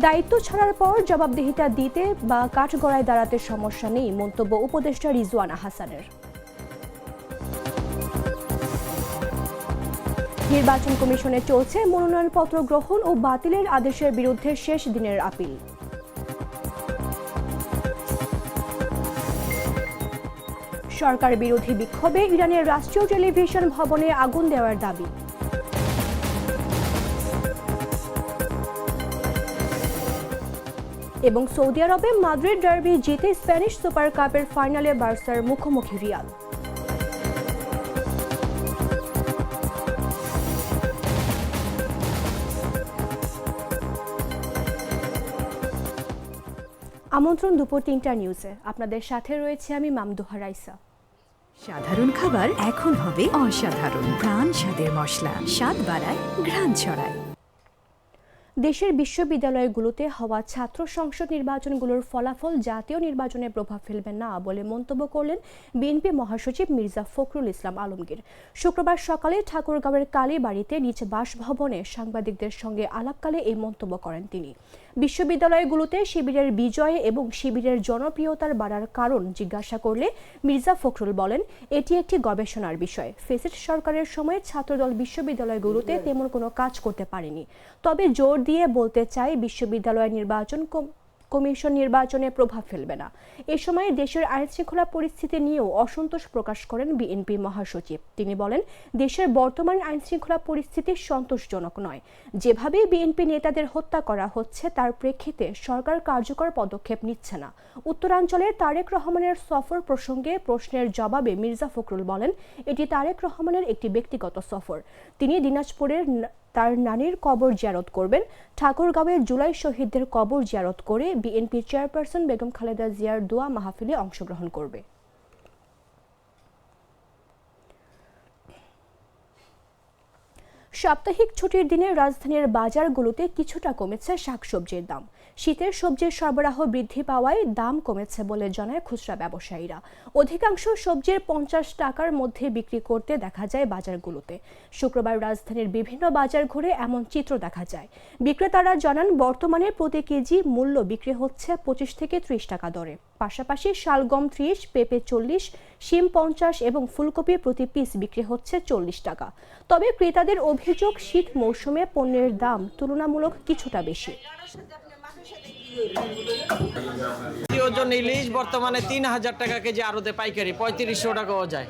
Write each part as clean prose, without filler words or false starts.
দায়িত্ব ছাড়ার পর জবাবদিহিতা দিতে বা কাঠগড়ায় দাঁড়াতে সমস্যা নেই, মন্তব্য উপদেষ্টা রিজওয়ানা হাসানের। নির্বাচন কমিশনে চলছে মনোনয়নপত্র গ্রহণ ও বাতিলের আদেশের বিরুদ্ধে শেষ দিনের আপিল। সরকার বিরোধী বিক্ষোভে ইরানের রাষ্ট্রীয় টেলিভিশন ভবনে আগুন দেওয়ার দাবি। এবং সৌদি আরবে মাদ্রিদ ডার্বি জিতে স্প্যানিশ সুপার কাপের ফাইনালে বার্সার মুখোমুখি রিয়াল। আমন্ত্রণ দুপুর ৩টা নিউজে, আপনাদের সাথে রয়েছে আমি মামদুহা রাইসা। সাধারণ খাবার এখন হবে অসাধারণ। প্রাণ স্বাদের মশলা, স্বাদ বাড়ায়, ঘ্রাণ ছড়ায়। দেশের বিশ্ববিদ্যালয়গুলোতে হওয়া ছাত্র সংসদ নির্বাচনগুলোর ফলাফল জাতীয় নির্বাচনে প্রভাব ফেলবে না বলে মন্তব্য করলেন বিএনপি মহাসচিব মির্জা ফখরুল ইসলাম আলমগীর। শুক্রবার সকালে ঠাকুরগাঁওয়ের কালীবাড়িতে নিজ বাসভবনে সাংবাদিকদের সঙ্গে আলাপকালে এই মন্তব্য করেন তিনি। বিশ্ববিদ্যালয়গুলোতে শিবিরের বিজয় এবং শিবিরের জনপ্রিয়তার বাড়ার কারণ জিজ্ঞাসা করলে মির্জা ফখরুল বলেন, এটি একটি গবেষণার বিষয়। ফ্যাসিস্ট সরকারের সময় ছাত্রদল বিশ্ববিদ্যালয়গুলোতে তেমন কোনো কাজ করতে পারেনি। তবে জোর দিয়ে বলতে চাই, বিশ্ববিদ্যালয় নির্বাচন কমিশন নির্বাচনে প্রভাব ফেলবে না। এ সময় দেশের আইনশৃঙ্খলা পরিস্থিতি নিয়েও অসন্তোষ প্রকাশ করেন বিএনপি মহাসচিব। তিনি বলেন, দেশের বর্তমান আইনশৃঙ্খলা পরিস্থিতি সন্তোষজনক নয়। যেভাবে বিএনপি নেতাদের হত্যা করা হচ্ছে তার প্রেক্ষিতে সরকার কার্যকর পদক্ষেপ নিচ্ছে না। উত্তরাঞ্চলের তারেক রহমানের সফর প্রসঙ্গে প্রশ্নের জবাবে মির্জা ফখরুল বলেন, এটি তারেক রহমানের একটি ব্যক্তিগত সফর। তিনি দিনাজপুরের তার নানির কবর জিয়ারত করবেন। ঠাকুরগাঁওয়ে জুলাই শহীদদের কবর জিয়ারত করে বিএনপি চেয়ারপারসন বেগম খালেদা জিয়ার দোয়া মাহফিলে অংশগ্রহণ করবে। সাপ্তাহিক ছুটির দিনে রাজধানীর বাজারগুলোতে কিছুটা কমেছে শাকসবজির দাম। শীতের সবজির সরবরাহ বৃদ্ধি পাওয়ায় দাম কমেছে বলে জানায় খুচরা ব্যবসায়ীরা। অধিকাংশ সবজির 50 টাকার মধ্যে বিক্রি করতে দেখা যায় বাজারগুলোতে। শুক্রবার রাজধানীর বিভিন্ন বাজার ঘুরে এমন চিত্র দেখা যায়। বিক্রেতারা জানান, বর্তমানে প্রতি কেজি মূল্য বিক্রি হচ্ছে 25 থেকে 30 টাকা দরে। পাশাপাশি শালগম 30, পেঁপে 40, শিম 50 এবং ফুলকপি প্রতি পিস বিক্রি হচ্ছে 40 টাকা। তবে ক্রেতাদের অভিযোগ, শীত মৌসুমে পণ্যের দাম তুলনামূলক কিছুটা বেশি। ওজন ইলিশ বর্তমানে 3000 টাকা কেজি, আড়তে পাইকারি 3500 টাকাও যায়।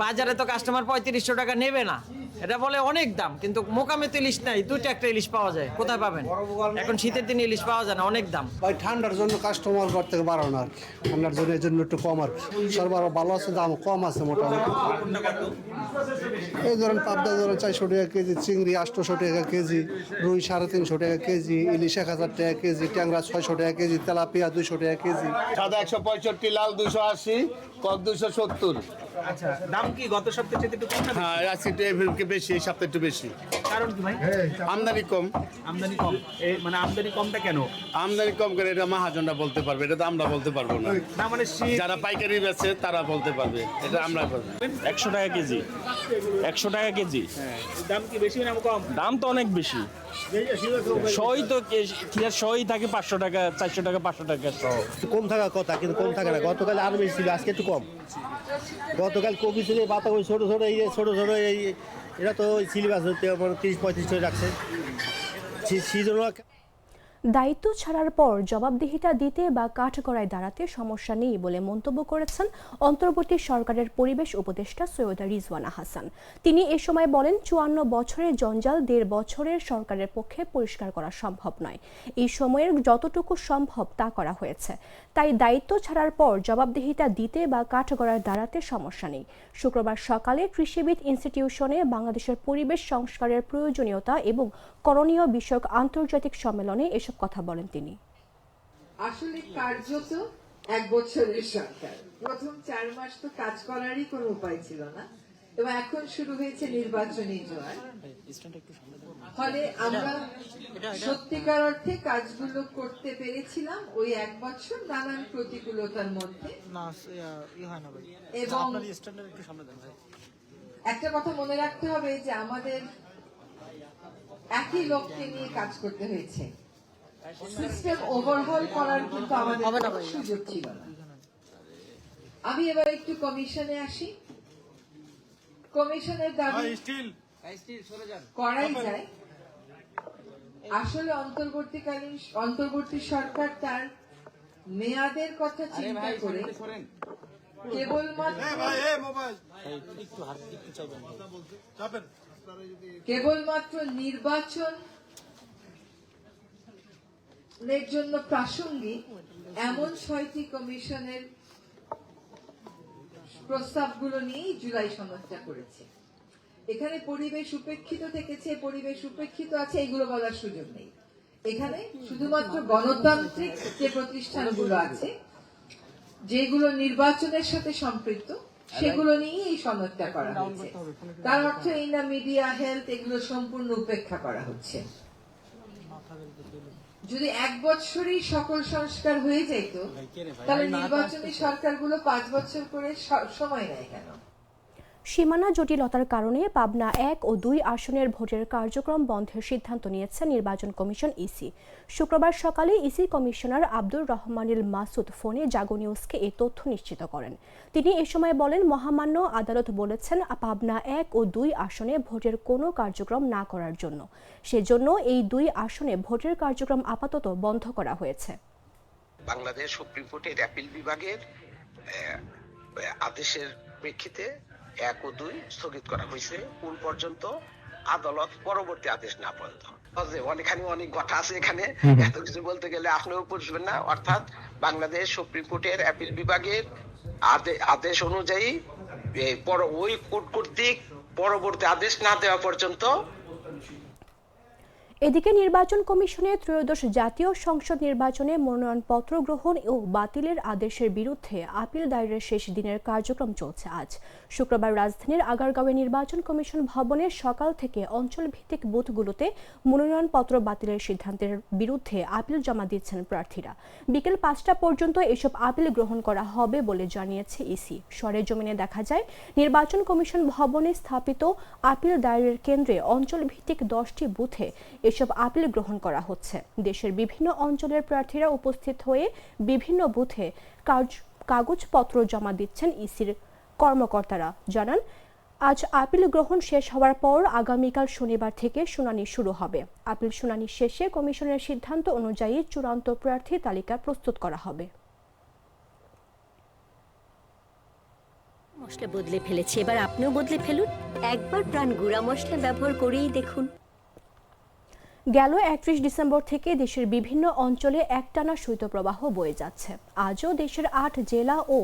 বাজারে তো কাস্টমার 3500 টাকা নেবে না, এটা বলে অনেক দাম। কিন্তু মোকামে তো ইলিশ নাই, দুইটা একটা ইলিশ পাওয়া যায়, কোথায় পাবেন? এখন শীতের দিনে ইলিশ পাওয়া যায় না, অনেক দাম। ভাই ঠান্ডার জন্য কাস্টমার ঘর থেকে বাড়ানো আর কি, ঠান্ডার জন্য এর জন্য একটু কম আর কি। সরবরাহ ভালো আছে, দাম কম আছে মোটামুটি। এই ধরেন পাবদা ধরেন 400 টাকা কেজি, চিংড়ি 800 টাকা কেজি, রুই 350 টাকা কেজি, ইলিশ 1000 টাকা কেজি, ট্যাংরা 600 টাকা কেজি, তেলাপিয়া 200 টাকা কেজি। সাদা 165, লাল 280, কক 270। আচ্ছা, দাম কি গত সপ্তাহে চেয়ে একটু কম না? হ্যাঁ, আজকে একটু বেশি, এই সপ্তাহে একটু বেশি। কারণ কি ভাই? আমদানি কম। আমদানি কম, মানে আমদানি কমটা কেন? আমদানি কম করে এটা মহাজনরা বলতে পারবে, এটা তো আমরা বলতে পারবো না। না মানে যারা পাইকারি বেচে তারা বলতে পারবে, এটা আমরা বলবো। 100 টাকা কেজি, 100 টাকা কেজি। দাম কি বেশি না কম? দাম তো অনেক বেশি। সই তো সই থাকে 500 টাকা, 400 টাকা, 500 টাকা সহ। কম থাকার কথা, কিন্তু কম থাকে না। গতকাল আরো বেশি ছিল, আজকে একটু কম। গতকাল কপি ছিল বাতাবি ছোট ছোট, এই ছোট ছোট এই এটা তো সিলেবাস হতে 30-35 করে রাখছে। সিজন দায়িত্ব ছাড়ার পর জবাবদিহিতা দিতে বা কাঠগড়ায় দাঁড়াতে সমস্যা নেই বলে মন্তব্য করেছেন অন্তর্বর্তী সরকারের পরিবেশ উপদেষ্টা সৈয়দা রিজওয়ানা হাসান। তিনি এ সময় বলেন, 54 বছরের জঞ্জাল 1.5 বছরের সরকারের পক্ষে পরিষ্কার করা সম্ভব নয়। এই সময়ের যতটুকু সম্ভব তা করা হয়েছে। তাই দায়িত্ব ছাড়ার পর জবাবদিহিতা দিতে বা কাঠগড়ায় দাঁড়াতে সমস্যা নেই। শুক্রবার সকালে কৃষিবিদ ইনস্টিটিউশনে বাংলাদেশের পরিবেশ সংস্কারের প্রয়োজনীয়তা এবং করণীয় বিষয়ক আন্তর্জাতিক সম্মেলনে এসব কথা বলেন তিনি। আসলে কার্যত 1 বছরের সরকার, প্রথম 4 মাস তো কাজ করারই কোনো উপায় ছিল না, এবং এখন শুরু হয়েছে নির্বাচনী জোয়ার। ফলে আমরা সত্যিকার অর্থে কাজগুলো করতে পেরেছিলাম ওই 1 বছর নানান প্রতিকূলতার মধ্যে। এবং একটা কথা মনে রাখতে হবে যে আমাদের একই লক্ষ্যে নিয়ে কাজ করতে হয়েছে। সিস্টেম ওভারহল করার কিন্তু আমাদের কোনো সুযোগ ছিল না। আমি এবার একটু কমিশনে আসি। কমিশনের দাবি করাই যায়। আসলে অন্তর্বর্তী সরকার তার মেয়াদের কথা চিন্তা করে কেবলমাত্র নির্বাচনের জন্য প্রাসঙ্গিক এমন 6টি কমিশনের প্রস্তাবগুলো নিয়েই জুলাই সনদটা করেছে। এখানে পরিবেশ উপেক্ষিত থেকেছে, পরিবেশ উপেক্ষিত আছে, এগুলো বলার সুযোগ নেই। এখানে শুধুমাত্র গণতান্ত্রিক যে প্রতিষ্ঠানগুলো আছে, যেগুলো নির্বাচনের সাথে সম্পৃক্ত, সেগুলো নিয়েই এই সনদটা করা হচ্ছে। তার অর্থ এই না মিডিয়া, হেলথ এগুলো সম্পূর্ণ উপেক্ষা করা হচ্ছে। যদি 1 বছরই সকল সংস্কার হয়ে যেত, তাহলে নির্বাচনী সরকারগুলো 5 বছর করে সময় নেয় কেন? সীমানা জটিলতার কারণে পাবনা 1 ও 2 আসনের ভোটের কার্যক্রম বন্ধের সিদ্ধান্ত নিয়েছে নির্বাচন কমিশন ইসি। শুক্রবার সকালে ইসি কমিশনার আব্দুর রহমানুল মাসুদ ফোনে জাগো নিউজকে এই তথ্য নিশ্চিত করেন। তিনি এ সময় বলেন, মহামান্য আদালত বলেছেন পাবনা 1 ও 2 আসনে ভোটের কোনো কার্যক্রম না করার জন্য। সেজন্য এই 2 আসনে ভোটের কার্যক্রম আপাতত বন্ধ করা হয়েছে। বাংলাদেশ সুপ্রিম কোর্টের অ্যাপিল বিভাগের আদেশের প্রেক্ষিতে 1 ও 2 স্থগিত করা হয়েছে কোন পর্যন্ত আদালত পরবর্তী আদেশ না পর্যন্ত। অনেক কথা আছে এখানে, এত কিছু বলতে গেলে আপনিও বুঝবেন না। অর্থাৎ বাংলাদেশ সুপ্রিম কোর্টের অ্যাপিল বিভাগের আদেশ অনুযায়ী ওই কোর্ট কর্তৃক পরবর্তী আদেশ না দেওয়া পর্যন্ত। এদিকে নির্বাচন কমিশনের ত্রয়োদশ জাতীয় সংসদ নির্বাচনে মনোনয়নপত্র গ্রহণ ও বাতিলের আদেশের বিরুদ্ধে আপিল দায়েরের শেষ দিনের কার্যক্রম চলছে আজ। শুক্রবার রাজধানীর আগারগাঁওয়ে নির্বাচন কমিশন ভবনে সকাল থেকে অঞ্চলভিত্তিক বুথগুলোতে মনোনয়নপত্র বাতিলের সিদ্ধান্তের বিরুদ্ধে আপিল জমা দিচ্ছেন প্রার্থীরা। বিকেল 5টা পর্যন্ত এসব আপিল গ্রহণ করা হবে বলে জানিয়েছে ইসি। সরেজমিনে দেখা যায়, নির্বাচন কমিশন ভবনে স্থাপিত আপিল দায়েরের কেন্দ্রে অঞ্চলভিত্তিক 10টি বুথে এসব আপিল গ্রহণ করা হচ্ছে। দেশের বিভিন্ন অঞ্চলের প্রার্থীরা উপস্থিত হয়ে বিভিন্ন বুথে কাগজপত্র জমা দিচ্ছেন। ইসির কর্মকর্তারা জানান, আজ আপিল গ্রহণ শেষ হওয়ার পর আগামীকাল শনিবার থেকে শুনানি শুরু হবে। আপিল শুনানি শেষে কমিশনের সিদ্ধান্ত অনুযায়ী চূড়ান্ত প্রার্থী তালিকা প্রস্তুত করা হবে। মশলা বদলে ফেলেছে, এবার আপনিও বদলে ফেলুন। একবার প্রাণ গুঁড়া মশলা ব্যবহার করেই দেখুন। গেল 31 ডিসেম্বর থেকে দেশের বিভিন্ন অঞ্চলে একটানা শৈত্যপ্রবাহ বয়ে যাচ্ছে। আজও দেশের 8 জেলা ও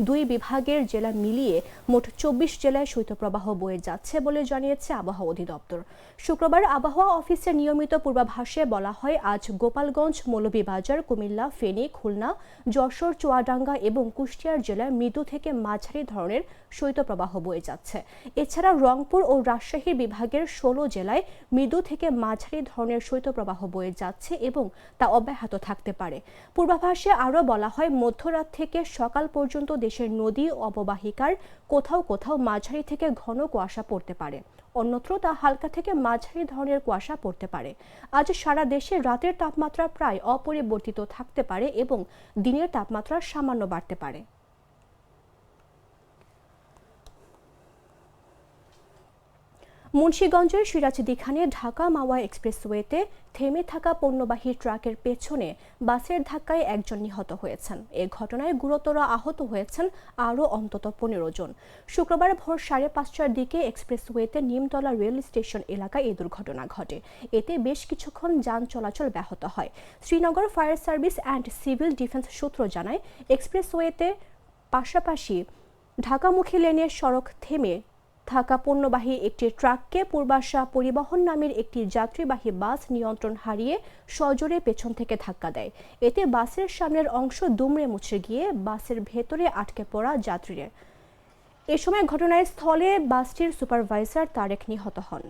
2 বিভাগের জেলা মিলিয়ে মোট 24 জেলায় শৈত্যপ্রবাহ বয়ে যাচ্ছে বলে জানিয়েছে আবহাওয়া অধিদপ্তর। শুক্রবার আবহাওয়া অফিসের নিয়মিত পূর্বাভাসে বলা হয়, আজ গোপালগঞ্জ, মৌলভীবাজার, কুমিল্লা, ফেনী, খুলনা, যশোর, চুয়াডাঙ্গা এবং কুষ্টিয়ার জেলায় মৃদু থেকে মাঝারি ধরনের শৈত্যপ্রবাহ বয়ে যাচ্ছে। এছাড়া রংপুর ও রাজশাহী বিভাগের 16 জেলায় মৃদু থেকে মাঝারি ধরনের শৈত্যপ্রবাহ বয়ে যাচ্ছে এবং তা অব্যাহত থাকতে পারে। পূর্বাভাসে আরও বলা হয়, মধ্যরাত থেকে সকাল পর্যন্ত দেশের নদী অববাহিকার কোথাও কোথাও মাঝারি থেকে ঘন কুয়াশা পড়তে পারে, অন্যত্র তা হালকা থেকে মাঝারি ধরনের কুয়াশা পড়তে পারে। আজ সারা দেশে রাতের তাপমাত্রা প্রায় অপরিবর্তিত থাকতে পারে এবং দিনের তাপমাত্রা সামান্য বাড়তে পারে। মুন্সিগঞ্জের সিরাজদিখানে ঢাকা মাওয়া এক্সপ্রেসওয়েতে থেমে থাকা পণ্যবাহী ট্রাকের পেছনে বাসের ধাক্কায় একজন নিহত হয়েছেন। এ ঘটনায় গুরুতর আহত হয়েছেন আরও অন্তত 15 জন। শুক্রবার ভোর 5:30টার দিকে এক্সপ্রেসওয়েতে নিমতলা রেল স্টেশন এলাকায় এই দুর্ঘটনা ঘটে। এতে বেশ কিছুক্ষণ যান চলাচল ব্যাহত হয়। Srinagar fire service and civil defence সূত্র জানায়, এক্সপ্রেসওয়েতে পাশাপাশি ঢাকামুখী লেনের সড়ক থেমে থাকা পণ্যবাহী একটি ট্রাককে পূর্বাশা পরিবহন নামের একটি যাত্রীবাহী বাস নিয়ন্ত্রণ হারিয়ে সজোরে পেছন থেকে ধাক্কা দেয়। এতে বাসের সামনের অংশ দুমড়ে মুচড়ে গিয়ে বাসের ভেতরে আটকে পড়া যাত্রীরা। এ সময় ঘটনাস্থলে বাসটির সুপারভাইজার তারেক নিহত হন।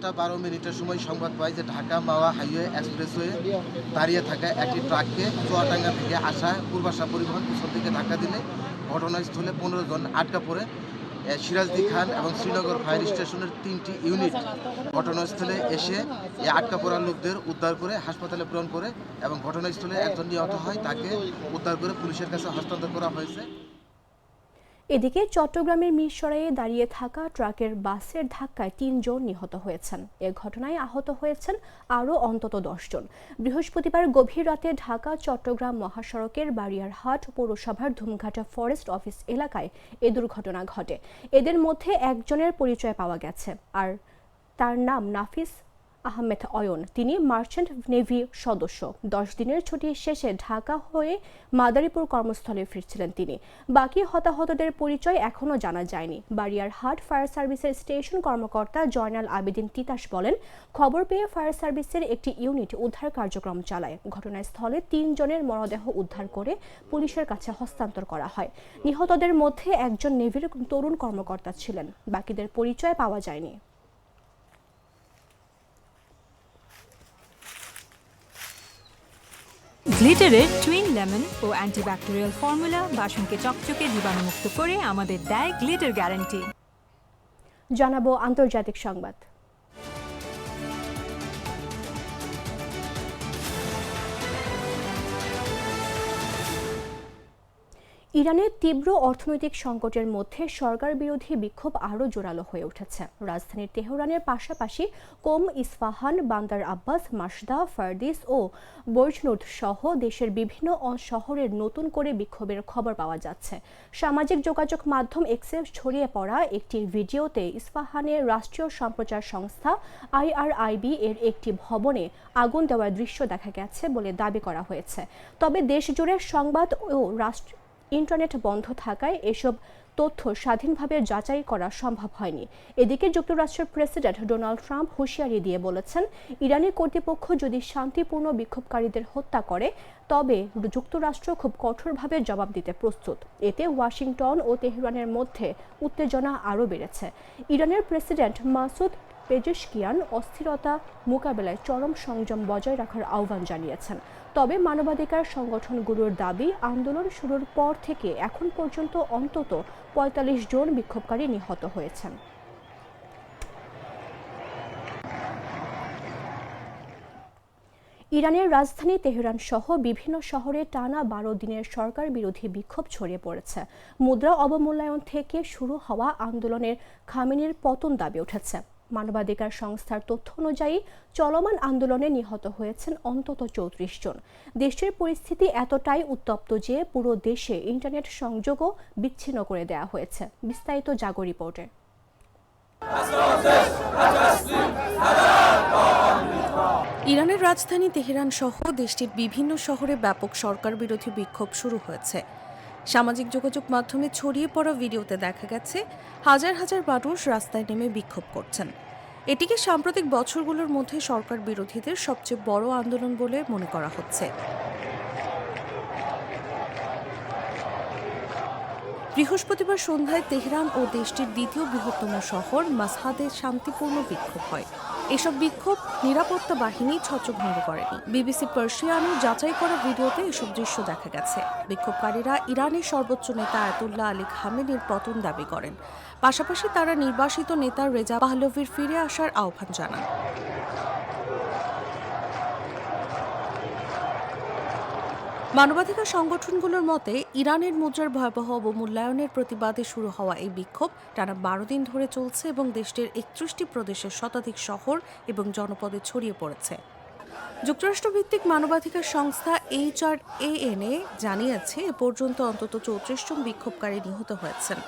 5:12 সময় সংবাদ পাই যে ঢাকা মাওয়া হাইওয়ে এক্সপ্রেসওয়ে দাঁড়িয়ে থাকা একটি ট্রাককে চুয়াডাঙ্গা থেকে আসা পূর্বাশা পরিবহন পিছন থেকে ধাক্কা দিলে ঘটনাস্থলে 15 জন আটকা পড়ে। সিরাজদি খান এবং শ্রীনগর ফায়ার স্টেশনের 3টি ইউনিট ঘটনাস্থলে এসে এই আটকা পড়া লোকদের উদ্ধার করে হাসপাতালে প্রেরণ করে এবং ঘটনাস্থলে একজন নিহত হয়, তাকে উদ্ধার করে পুলিশের কাছে হস্তান্তর করা হয়েছে। এদিকে চট্টগ্রামের মিরসরাইয়ে দাঁড়িয়ে থাকা ট্রাকের বাসের ধাক্কায় 3 জন নিহত হয়েছেন। এ ঘটনায় আহত হয়েছেন আরও অন্তত 10 জন। বৃহস্পতিবার গভীর রাতে ঢাকা চট্টগ্রাম মহাসড়কের বাড়িয়ারহাট পৌরসভার ধুমঘাটা ফরেস্ট অফিস এলাকায় এ দুর্ঘটনা ঘটে। এদের মধ্যে একজনের পরিচয় পাওয়া গেছে, আর তার নাম নাফিস আহমেদ অয়ন। তিনি মার্চেন্ট নেভি সদস্য। 10 দিনের ছুটি শেষে ঢাকা হয়ে মাদারীপুর কর্মস্থলে ফিরছিলেন তিনি। বাকি হতাহতদের পরিচয় এখনও জানা যায়নি। বাড়িয়ারহাট ফায়ার সার্ভিসের স্টেশন কর্মকর্তা জয়নাল আবেদিন তিতাস বলেন, খবর পেয়ে ফায়ার সার্ভিসের একটি ইউনিট উদ্ধার কার্যক্রম চালায়। ঘটনাস্থলে 3 জনের মরদেহ উদ্ধার করে পুলিশের কাছে হস্তান্তর করা হয়। নিহতদের মধ্যে একজন নেভির তরুণ কর্মকর্তা ছিলেন। বাকিদের পরিচয় পাওয়া যায়নি। গ্লিটারের টুইন লেমন ও অ্যান্টিব্যাকটেরিয়াল ফর্মুলা বাসনকে চকচকে জীবাণুমুক্ত করে আমাদের দেয় গ্লিটার গ্যারান্টি। জানাবো আন্তর্জাতিক সংবাদ। ইরানের তীব্র অর্থনৈতিক সংকটের মধ্যে সরকার বিরোধী বিক্ষোভ আরও জোরালো হয়ে উঠেছে। রাজধানীর তেহরানের পাশাপাশি কোম, ইস্পাহান, বান্দার আব্বাস, মাসদা, ফারদিস ও বর্জনুদ সহ দেশের বিভিন্ন শহরের নতুন করে বিক্ষোভের খবর পাওয়া যাচ্ছে। সামাজিক যোগাযোগ মাধ্যম এক্সে ছড়িয়ে পড়া একটি ভিডিওতে ইস্পাহানের রাষ্ট্রীয় সম্প্রচার সংস্থা IRIB এর একটি ভবনে আগুন দেওয়ার দৃশ্য দেখা গেছে বলে দাবি করা হয়েছে। তবে দেশজুড়ে সংবাদ ও ইন্টারনেট বন্ধ থাকায় এসব তথ্য স্বাধীনভাবে যাচাই করা সম্ভব হয়নি। এদিকে যুক্তরাষ্ট্রের প্রেসিডেন্ট ডোনাল্ড ট্রাম্প হুঁশিয়ারি দিয়ে বলেছেন, ইরানি কর্তৃপক্ষ যদি শান্তিপূর্ণ বিক্ষোভকারীদের হত্যা করে তবে যুক্তরাষ্ট্র খুব কঠোরভাবে জবাব দিতে প্রস্তুত। এতে ওয়াশিংটন ও তেহরানের মধ্যে উত্তেজনা আরও বেড়েছে। ইরানের প্রেসিডেন্ট মাসুদ পেজেশকিয়ান অস্থিরতা মোকাবেলায় চরম সংযম বজায় রাখার আহ্বান জানিয়েছেন। তবে মানবাধিকার সংগঠনগুলোর দাবি, আন্দোলন শুরুর পর থেকে এখন পর্যন্ত অন্তত 45 জন বিক্ষোভকারী নিহত হয়েছেন। ইরানের রাজধানী তেহরান সহ বিভিন্ন শহরে টানা 12 দিনের সরকার বিরোধী বিক্ষোভ ছড়িয়ে পড়েছে। মুদ্রা অবমূল্যায়ন থেকে শুরু হওয়া আন্দোলনের খামেনির পতন দাবি উঠেছে। মানবাধিকার সংস্থার তথ্য অনুযায়ী চলমান আন্দোলনে নিহত হয়েছেন অন্তত 34 জন। দেশের পরিস্থিতি এতটাই উত্তপ্ত যে পুরো দেশে ইন্টারনেট সংযোগও বিচ্ছিন্ন করে দেওয়া হয়েছে। বিস্তারিত জাগো রিপোর্টে। ইরানের রাজধানী তেহরান সহ দেশটির বিভিন্ন শহরে ব্যাপক সরকার বিরোধী বিক্ষোভ শুরু হয়েছে। সামাজিক যোগাযোগ মাধ্যমে ছড়িয়ে পড়া ভিডিওতে দেখা গেছে হাজার হাজার মানুষ রাস্তায় নেমে বিক্ষোভ করছেন। এটিকে সাম্প্রতিক বছরগুলোর মধ্যে সরকার বিরোধীদের সবচেয়ে বড় আন্দোলন বলে মনে করা হচ্ছে। বৃহস্পতিবার সন্ধ্যায় তেহরান ও দেশটির দ্বিতীয় বৃহত্তম শহর মাসহাদে শান্তিপূর্ণ বিক্ষোভ হয়। এসব বিক্ষোভ নিরাপত্তা বাহিনী ছত্রভঙ্গ করেনি। বিবিসি পার্সিয়ানো যাচাই করা ভিডিওতে এসব দৃশ্য দেখা গেছে। বিক্ষোভকারীরা ইরানের সর্বোচ্চ নেতা আয়াতুল্লাহ আলী খামেনির পতন দাবি করেন। পাশাপাশি তারা নির্বাসিত নেতা রেজা পাহলভির ফিরে আসার আহ্বান জানান। মানবাধিকার সংগঠনগুলোর মতে ইরানের মুদ্রার ভয়াবহ অবমূল্যায়নের প্রতিবাদে শুরু হওয়া এই বিক্ষোভ টানা 12 দিন ধরে চলছে এবং দেশটির 31টি প্রদেশের শতাধিক শহর এবং জনপদে ছড়িয়ে পড়েছে। যুক্তরাষ্ট্রভিত্তিক মানবাধিকার সংস্থা HRANA জানিয়েছে এ পর্যন্ত অন্তত 34 জন বিক্ষোভকারী নিহত হয়েছেন,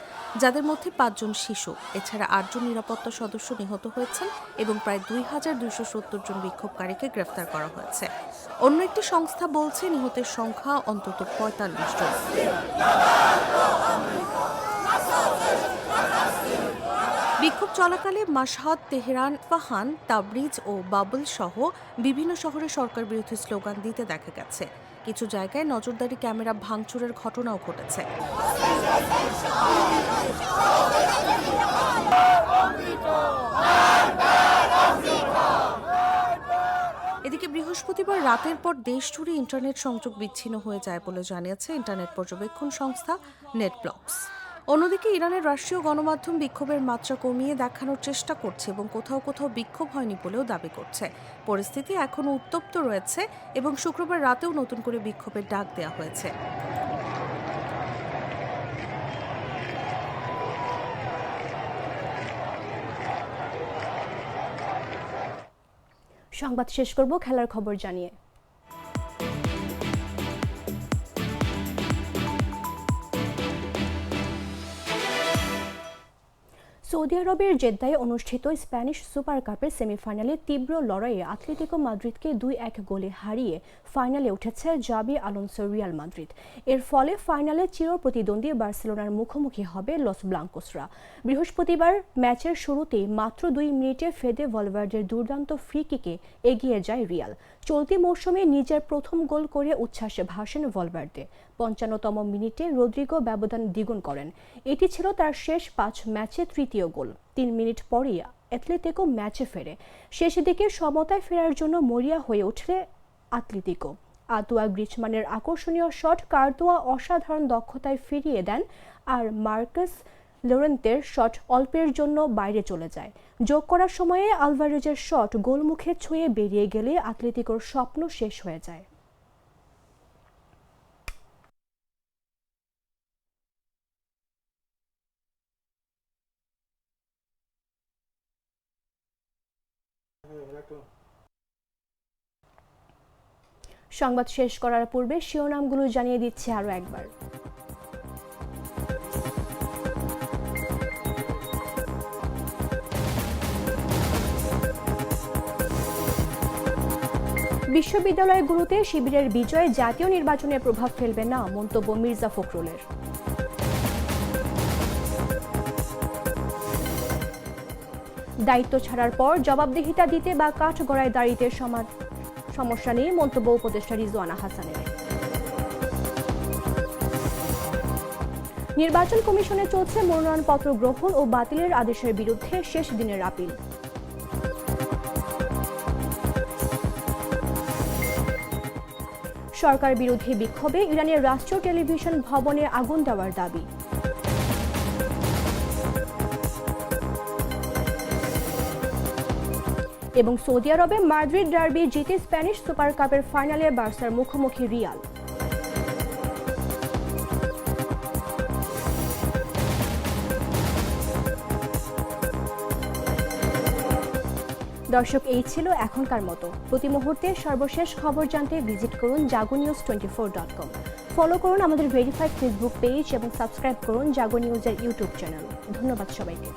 যাদের মধ্যে 5 জন শিশু। এছাড়া 8 জন নিরাপত্তা সদস্য নিহত হয়েছেন এবং প্রায় 2270 জন বিক্ষোভকারীকে গ্রেফতার করা হয়েছে। অন্য একটি সংস্থা বলছে নিহতের সংখ্যা অন্তত 45 জন। বিক্ষোভ চলাকালে মাশহাদ, তেহরান, ইস্পাহান, তাবরিজ ও বাবল সহ বিভিন্ন শহরে সরকার বিরোধী স্লোগান দিতে দেখা গেছে। কিছু জায়গায় নজরদারি ক্যামেরা ভাঙচুরের ঘটনাও ঘটেছে। এদিকে বৃহস্পতিবার রাতের পর দেশজুড়ে ইন্টারনেট সংযোগ বিচ্ছিন্ন হয়ে যায় বলে জানিয়েছে ইন্টারনেট পর্যবেক্ষণ সংস্থা নেটব্লকস। অন্যদিকে ইরানের রাষ্ট্রীয় গণমাধ্যম বিক্ষোভের মাত্রা কমিয়ে দেখানোর চেষ্টা করছে এবং কোথাও কোথাও বিক্ষোভ হয়নি বলেও দাবি করছে। পরিস্থিতি এখনও উত্তপ্ত রয়েছে এবং শুক্রবার রাতেও নতুন করে বিক্ষোভের ডাক দেওয়া হয়েছে। সংবাদ শেষ করব খেলার খবর জানিয়ে। সৌদি আরবের জেদ্দায় অনুষ্ঠিত স্প্যানিশ সুপার কাপের সেমিফাইনালে তীব্র লড়াইয়ে আতলেতিকো মাদ্রিদকে 2-1 গোলে হারিয়ে ফাইনালে উঠেছে জাবি আলোনসোর রিয়াল মাদ্রিদ। এর ফলে ফাইনালে চিরপ্রতিদ্বন্দ্বী বার্সেলোনার মুখোমুখি হবে লস ব্লাঙ্কোসরা। বৃহস্পতিবার ম্যাচের শুরুতেই মাত্র 2 মিনিটে ফেদে ভলভার্দের দুর্দান্ত ফ্রি কিকে এগিয়ে যায় রিয়াল। চলতি মৌসুমে নিজের প্রথম গোল করে উচ্ছ্বাসে ভাসেন ভলভার্দে। 55তম মিনিটে রদ্রিগো ব্যবধান দ্বিগুণ করেন। এটি ছিল তার শেষ 5 ম্যাচে তৃতীয় গোল। 3 মিনিট পরই অ্যাটলেটিকো ম্যাচে ফেরে। শেষ দিকে সমতায় ফেরার জন্য মরিয়া হয়ে ওঠে আতলেতিকো। আতোয়া গ্রিজমানের আকর্ষণীয় শট কার্দোয়া অসাধারণ দক্ষতায় ফিরিয়ে দেন, আর মার্কাস লোরেন্তের শট অল্পের জন্য বাইরে চলে যায়। যোগ করার সময়ে আলভারেজের শট গোলমুখে ছুঁয়ে বেরিয়ে গেলে আতলেতিকোর স্বপ্ন শেষ হয়ে যায়। সংবাদ শেষ করার পূর্বে শিরোনামগুলো জানিয়ে দিচ্ছে আরো একবার। বিশ্ববিদ্যালয়গুলোতে শিবিরের বিজয় জাতীয় নির্বাচনে প্রভাব ফেলবে না, মন্তব্য মির্জা ফখরুলের। দায়িত্ব ছাড়ার পর জবাবদিহিতা দিতে বা কাঠগড়ায় দাঁড়িয়ে সমস্যা নেই, মন্তব্য উপদেষ্টা রিজওয়ানা হাসানের। নির্বাচন কমিশনে চলছে মনোনয়নপত্র গ্রহণ ও বাতিলের আদেশের বিরুদ্ধে শেষ দিনের আপিল। সরকার বিরোধী বিক্ষোভে ইরানের রাষ্ট্রীয় টেলিভিশন ভবনে আগুন দেওয়ার দাবি। এবং সৌদি আরবে মাদ্রিদ ডার্বি জিতে স্প্যানিশ সুপার কাপের ফাইনালে বার্সার মুখোমুখি রিয়াল। দর্শক, এই ছিল এখনকার মতো। প্রতি মুহূর্তে সর্বশেষ খবর জানতে ভিজিট করুন jagonews24.com। ফলো করুন আমাদের ভেরিফাইড ফেসবুক পেজ এবং সাবস্ক্রাইব করুন জাগো নিউজের ইউটিউব চ্যানেল। ধন্যবাদ সবাইকে।